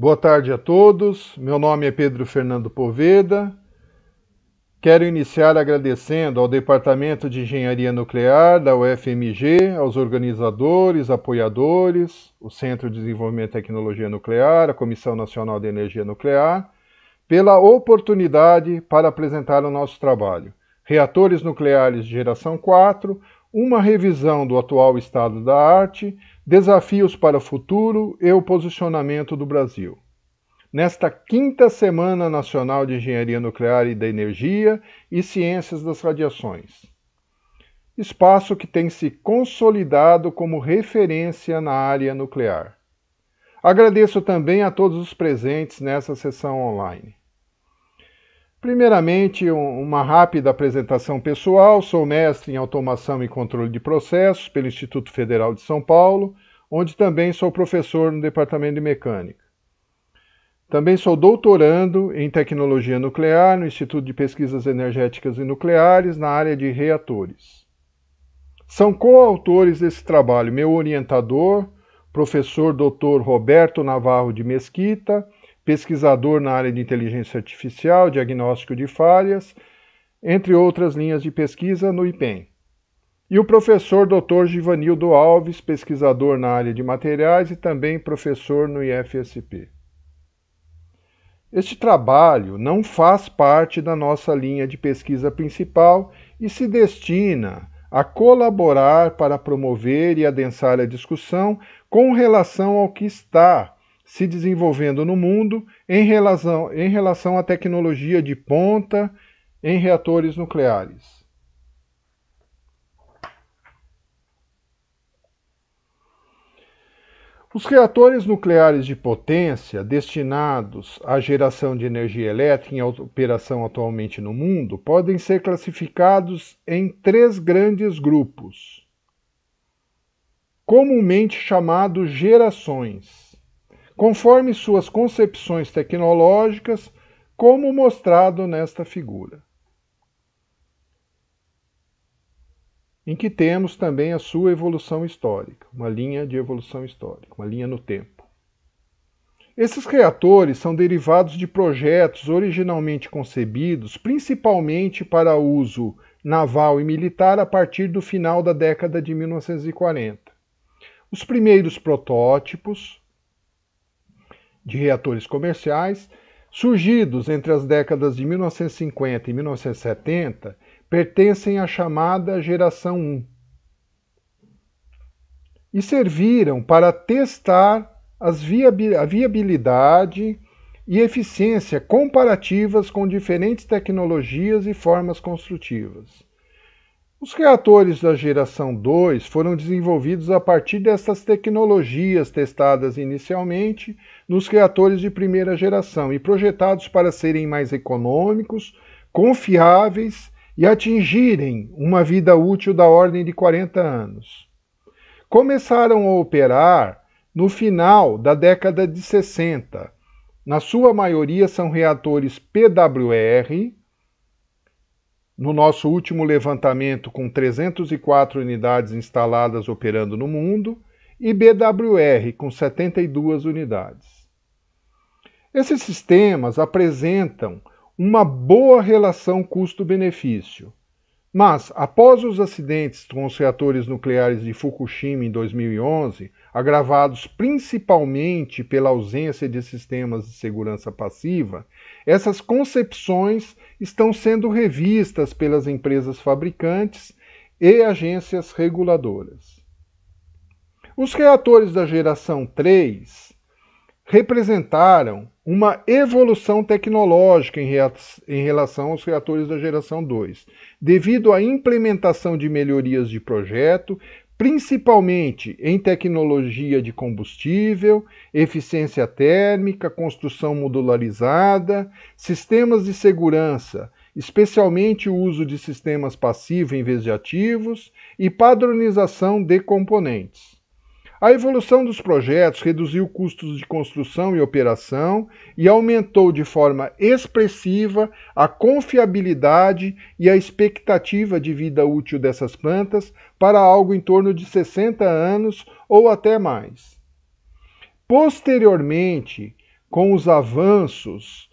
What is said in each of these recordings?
Boa tarde a todos, meu nome é Pedro Fernando Poveda. Quero iniciar agradecendo ao Departamento de Engenharia Nuclear da UFMG, aos organizadores, apoiadores, o Centro de Desenvolvimento e Tecnologia Nuclear, a Comissão Nacional de Energia Nuclear, pela oportunidade para apresentar o nosso trabalho. Reatores nucleares de geração 4, uma revisão do atual estado da arte, desafios para o futuro e o posicionamento do Brasil. Nesta 5ª Semana Nacional de Engenharia Nuclear e da Energia e Ciências das Radiações. Espaço que tem se consolidado como referência na área nuclear. Agradeço também a todos os presentes nessa sessão online. Primeiramente, uma rápida apresentação pessoal. Sou mestre em Automação e Controle de Processos pelo Instituto Federal de São Paulo, onde também sou professor no Departamento de Mecânica. Também sou doutorando em Tecnologia Nuclear no Instituto de Pesquisas Energéticas e Nucleares, na área de reatores. São coautores desse trabalho meu orientador, professor Dr. Roberto Navarro de Mesquita, pesquisador na área de inteligência artificial, diagnóstico de falhas, entre outras linhas de pesquisa no IPEM. E o professor Dr. Givanildo Alves, pesquisador na área de materiais e também professor no IFSP. Este trabalho não faz parte da nossa linha de pesquisa principal e se destina a colaborar para promover e adensar a discussão com relação ao que está se desenvolvendo no mundo em relação à tecnologia de ponta em reatores nucleares. Os reatores nucleares de potência destinados à geração de energia elétrica em operação atualmente no mundo podem ser classificados em 3 grandes grupos, comumente chamados gerações, conforme suas concepções tecnológicas, como mostrado nesta figura, em que temos também a sua evolução histórica, uma linha de evolução histórica, uma linha no tempo. Esses reatores são derivados de projetos originalmente concebidos principalmente para uso naval e militar a partir do final da década de 1940. Os primeiros protótipos de reatores comerciais, surgidos entre as décadas de 1950 e 1970, pertencem à chamada geração 1 e serviram para testar a viabilidade e eficiência comparativas com diferentes tecnologias e formas construtivas. Os reatores da geração 2 foram desenvolvidos a partir dessas tecnologias testadas inicialmente nos reatores de primeira geração e projetados para serem mais econômicos, confiáveis e atingirem uma vida útil da ordem de 40 anos. Começaram a operar no final da década de 60. Na sua maioria são reatores PWR, no nosso último levantamento com 304 unidades instaladas operando no mundo, e BWR com 72 unidades. Esses sistemas apresentam uma boa relação custo-benefício, mas após os acidentes com os reatores nucleares de Fukushima em 2011, agravados principalmente pela ausência de sistemas de segurança passiva, essas concepções estão sendo revistas pelas empresas fabricantes e agências reguladoras. Os reatores da geração 3 representaram uma evolução tecnológica em relação aos reatores da geração 2, devido à implementação de melhorias de projeto, principalmente em tecnologia de combustível, eficiência térmica, construção modularizada, sistemas de segurança, especialmente o uso de sistemas passivos em vez de ativos, e padronização de componentes. A evolução dos projetos reduziu custos de construção e operação e aumentou de forma expressiva a confiabilidade e a expectativa de vida útil dessas plantas para algo em torno de 60 anos ou até mais. Posteriormente, com os avanços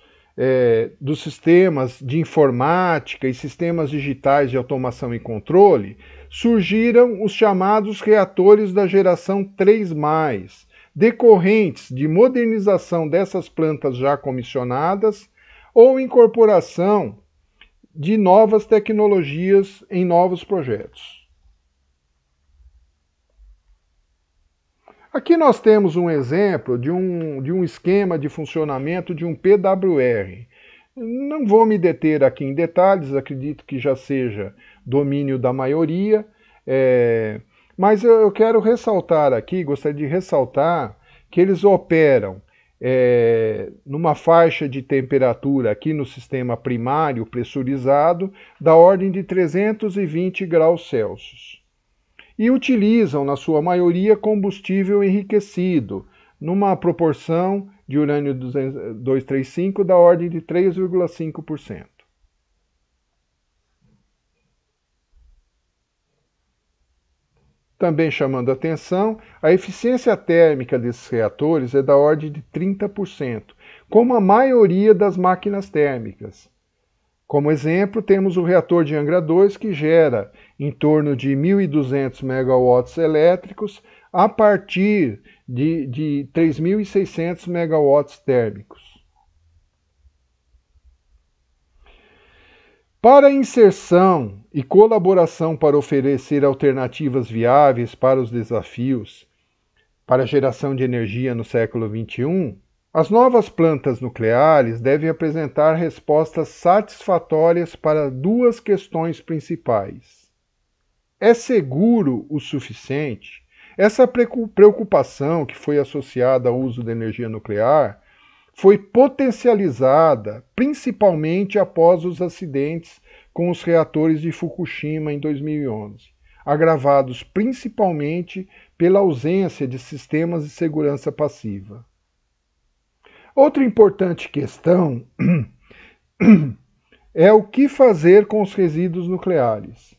dos sistemas de informática e sistemas digitais de automação e controle, surgiram os chamados reatores da geração 3+, decorrentes de modernização dessas plantas já comissionadas ou incorporação de novas tecnologias em novos projetos. Aqui nós temos um exemplo de um esquema de funcionamento de um PWR. Não vou me deter aqui em detalhes, acredito que já seja domínio da maioria, mas eu quero ressaltar aqui, gostaria de ressaltar que eles operam numa faixa de temperatura aqui no sistema primário pressurizado da ordem de 320 graus Celsius. E utilizam, na sua maioria, combustível enriquecido, numa proporção de urânio 235 da ordem de 3,5%. Também chamando a atenção, a eficiência térmica desses reatores é da ordem de 30%, como a maioria das máquinas térmicas. Como exemplo, temos o reator de Angra 2, que gera em torno de 1.200 megawatts elétricos a partir de 3.600 megawatts térmicos. Para inserção e colaboração para oferecer alternativas viáveis para os desafios para a geração de energia no século XXI, as novas plantas nucleares devem apresentar respostas satisfatórias para duas questões principais. É seguro o suficiente? Essa preocupação que foi associada ao uso da energia nuclear foi potencializada principalmente após os acidentes com os reatores de Fukushima em 2011, agravados principalmente pela ausência de sistemas de segurança passiva. Outra importante questão é o que fazer com os resíduos nucleares.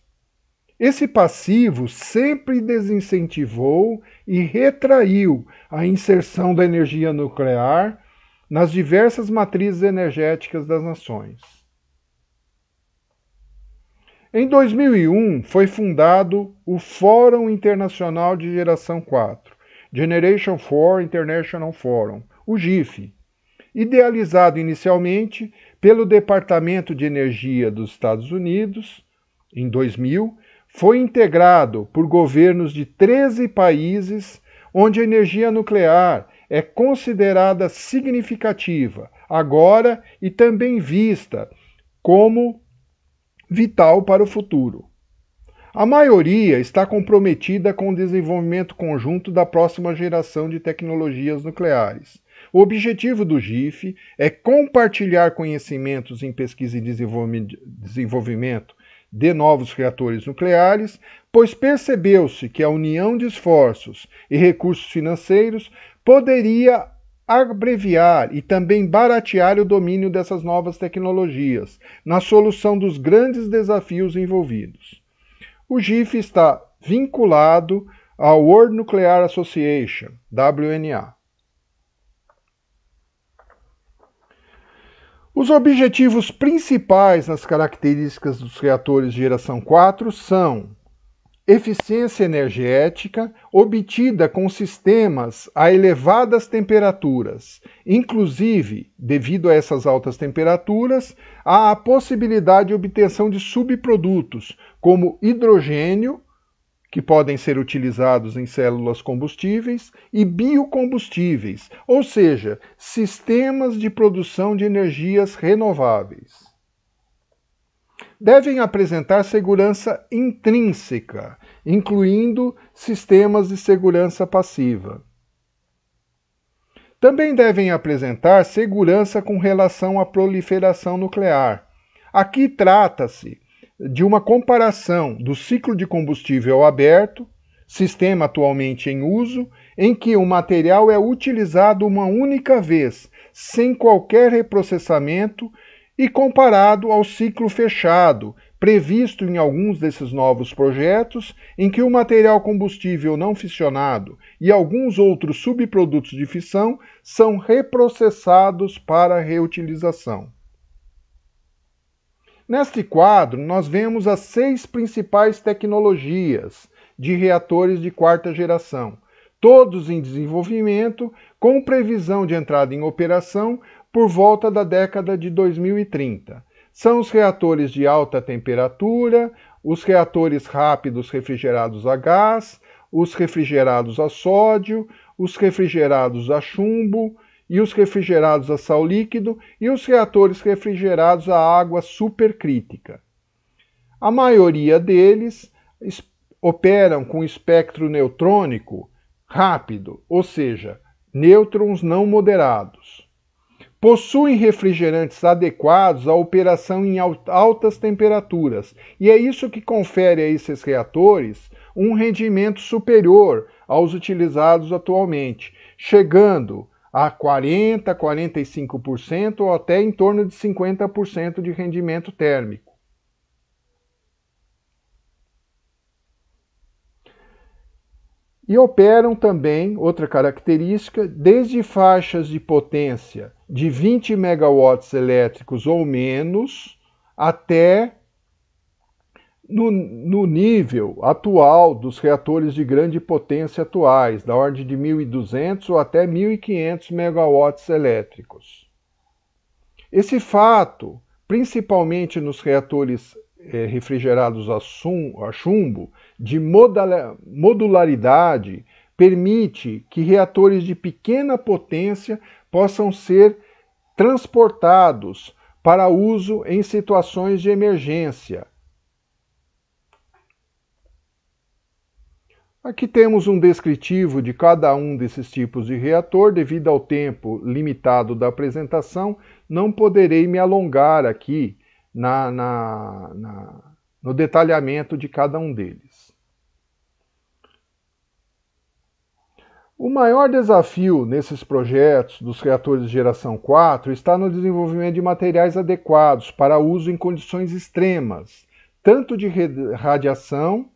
Esse passivo sempre desincentivou e retraiu a inserção da energia nuclear nas diversas matrizes energéticas das nações. Em 2001, foi fundado o Fórum Internacional de Geração 4, Generation 4 International Forum, o GIF, idealizado inicialmente pelo Departamento de Energia dos Estados Unidos. Em 2000, foi integrado por governos de 13 países, onde a energia nuclear é considerada significativa agora e também vista como vital para o futuro. A maioria está comprometida com o desenvolvimento conjunto da próxima geração de tecnologias nucleares. O objetivo do GIF é compartilhar conhecimentos em pesquisa e desenvolvimento de novos reatores nucleares, pois percebeu-se que a união de esforços e recursos financeiros poderia abreviar e também baratear o domínio dessas novas tecnologias na solução dos grandes desafios envolvidos. O GIF está vinculado ao World Nuclear Association, WNA. Os objetivos principais nas características dos reatores de geração 4 são eficiência energética obtida com sistemas a elevadas temperaturas. Inclusive, devido a essas altas temperaturas, há a possibilidade de obtenção de subprodutos, como hidrogênio, que podem ser utilizados em células combustíveis, e biocombustíveis, ou seja, sistemas de produção de energias renováveis. Devem apresentar segurança intrínseca, incluindo sistemas de segurança passiva. Também devem apresentar segurança com relação à proliferação nuclear. Aqui trata-se de uma comparação do ciclo de combustível aberto, sistema atualmente em uso, em que o material é utilizado uma única vez, sem qualquer reprocessamento, e comparado ao ciclo fechado, previsto em alguns desses novos projetos, em que o material combustível não fissionado e alguns outros subprodutos de fissão são reprocessados para reutilização. Neste quadro, nós vemos as 6 principais tecnologias de reatores de quarta geração, todos em desenvolvimento, com previsão de entrada em operação por volta da década de 2030. São os reatores de alta temperatura, os reatores rápidos refrigerados a gás, os refrigerados a sódio, os refrigerados a chumbo, e os refrigerados a sal líquido e os reatores refrigerados a água supercrítica. A maioria deles operam com espectro neutrônico rápido, ou seja, nêutrons não moderados. Possuem refrigerantes adequados à operação em altas temperaturas, e é isso que confere a esses reatores um rendimento superior aos utilizados atualmente, chegando a 40%, 45% ou até em torno de 50% de rendimento térmico. E operam também, outra característica, desde faixas de potência de 20 megawatts elétricos ou menos, até no nível atual dos reatores de grande potência atuais, da ordem de 1.200 ou até 1.500 megawatts elétricos. Esse fato, principalmente nos reatores refrigerados a chumbo, de modularidade, permite que reatores de pequena potência possam ser transportados para uso em situações de emergência. Aqui temos um descritivo de cada um desses tipos de reator. Devido ao tempo limitado da apresentação, não poderei me alongar aqui no detalhamento de cada um deles. O maior desafio nesses projetos dos reatores de geração 4 está no desenvolvimento de materiais adequados para uso em condições extremas, tanto de radiação,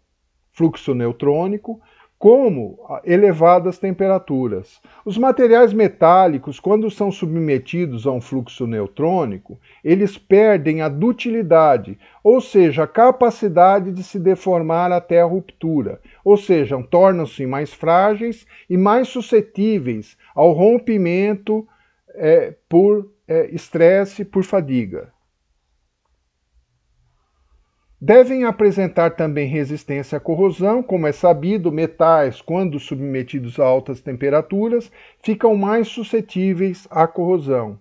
fluxo neutrônico, como elevadas temperaturas. Os materiais metálicos, quando são submetidos a um fluxo neutrônico, eles perdem a dutilidade, ou seja, a capacidade de se deformar até a ruptura, ou seja, tornam-se mais frágeis e mais suscetíveis ao rompimento por estresse, por fadiga. Devem apresentar também resistência à corrosão. Como é sabido, metais, quando submetidos a altas temperaturas, ficam mais suscetíveis à corrosão.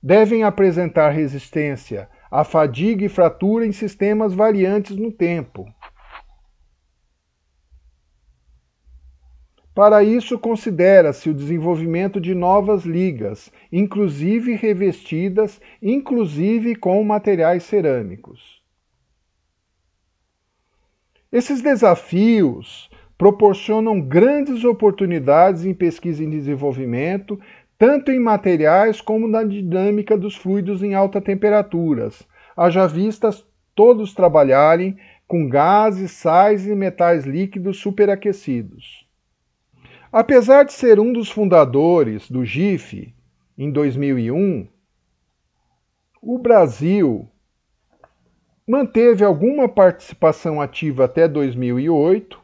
Devem apresentar resistência à fadiga e fratura em sistemas variantes no tempo. Para isso, considera-se o desenvolvimento de novas ligas, inclusive revestidas, inclusive com materiais cerâmicos. Esses desafios proporcionam grandes oportunidades em pesquisa e desenvolvimento, tanto em materiais como na dinâmica dos fluidos em altas temperaturas, haja vistas todos trabalharem com gases, sais e metais líquidos superaquecidos. Apesar de ser um dos fundadores do GIF em 2001, o Brasil manteve alguma participação ativa até 2008.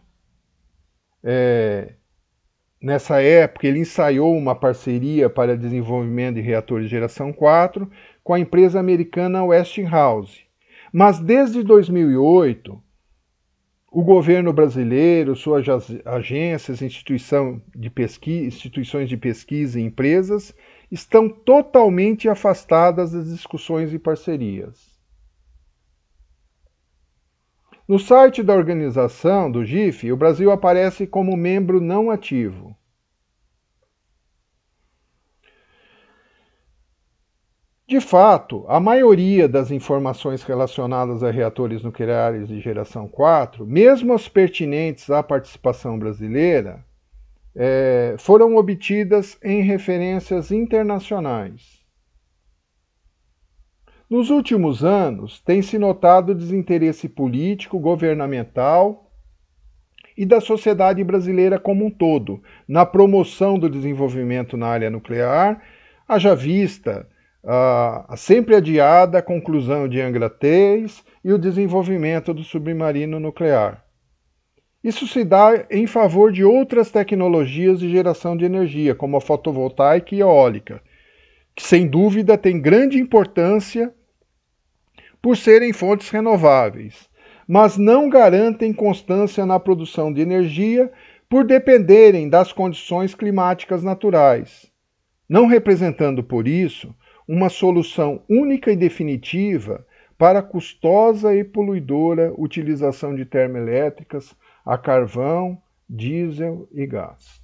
Nessa época, ele ensaiou uma parceria para desenvolvimento de reatores de geração 4 com a empresa americana Westinghouse. Mas desde 2008, o governo brasileiro, suas agências, instituições de pesquisa e empresas estão totalmente afastadas das discussões e parcerias. No site da organização do GIF, o Brasil aparece como membro não ativo. De fato, a maioria das informações relacionadas a reatores nucleares de geração 4, mesmo as pertinentes à participação brasileira, foram obtidas em referências internacionais. Nos últimos anos, tem-se notado desinteresse político, governamental e da sociedade brasileira como um todo na promoção do desenvolvimento na área nuclear, haja vista a sempre adiada conclusão de Angra 3 e o desenvolvimento do submarino nuclear. Isso se dá em favor de outras tecnologias de geração de energia, como a fotovoltaica e eólica, que sem dúvida têm grande importância por serem fontes renováveis, mas não garantem constância na produção de energia por dependerem das condições climáticas naturais, não representando, por isso, uma solução única e definitiva para a custosa e poluidora utilização de termoelétricas a carvão, diesel e gás.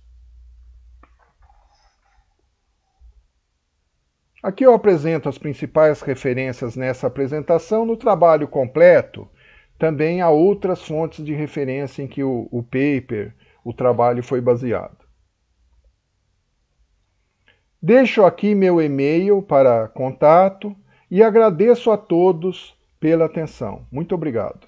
Aqui eu apresento as principais referências nessa apresentação. No trabalho completo, também há outras fontes de referência em que o paper, o trabalho foi baseado. Deixo aqui meu e-mail para contato e agradeço a todos pela atenção. Muito obrigado.